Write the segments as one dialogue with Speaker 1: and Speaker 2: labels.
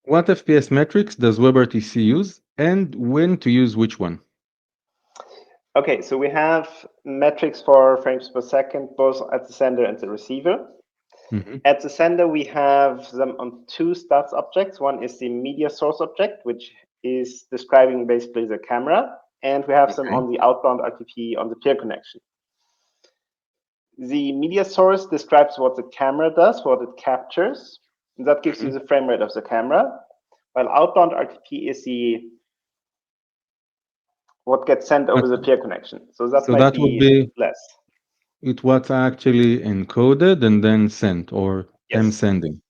Speaker 1: What FPS metrics does WebRTC use, and when to use which one?
Speaker 2: Okay, so we have metrics for frames per second, both at the sender and the receiver. At the sender, we have them on two stats objects. One is the media source object, which is describing basically the camera, and we have them on the outbound RTP on the peer connection. The media source describes what the camera does, what it captures, and that gives you the frame rate of the camera, while outbound RTP is what gets sent over the peer connection. So that
Speaker 1: So
Speaker 2: might
Speaker 1: that would
Speaker 2: be
Speaker 1: be
Speaker 2: less.
Speaker 1: it what's actually encoded and then sent, or
Speaker 2: Yes.
Speaker 1: sending.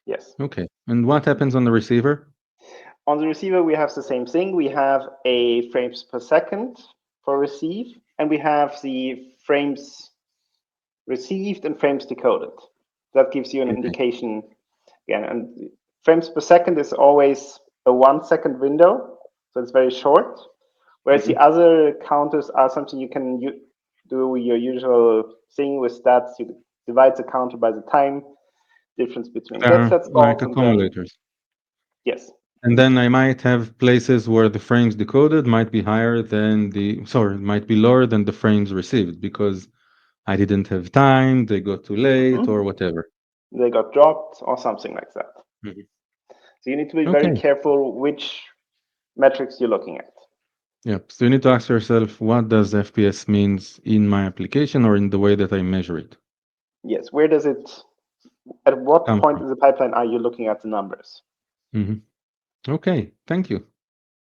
Speaker 2: Yes.
Speaker 1: Okay. And what happens on the receiver?
Speaker 2: On the receiver, we have the same thing. We have a frames per second for receive, and we have the frames received and frames decoded. That gives you an indication again. And frames per second is always a 1 second window, so it's very short. Whereas the other counters are something you can do your usual thing with stats. You divide the counter by the time difference between
Speaker 1: They're
Speaker 2: sets
Speaker 1: like
Speaker 2: calls and then
Speaker 1: accumulators.
Speaker 2: yes.
Speaker 1: And then I might have places where the frames decoded might be higher than might be lower than the frames received because I didn't have time, they got too late, or whatever.
Speaker 2: They got dropped or something like that. So you need to be very careful which metrics you're looking at.
Speaker 1: Yep. So you need to ask yourself, what does FPS means in my application or in the way that I measure it?
Speaker 2: Yes. Where does it, at what
Speaker 1: Come
Speaker 2: point
Speaker 1: from.
Speaker 2: in the pipeline are you looking at the numbers?
Speaker 1: Okay. Thank you.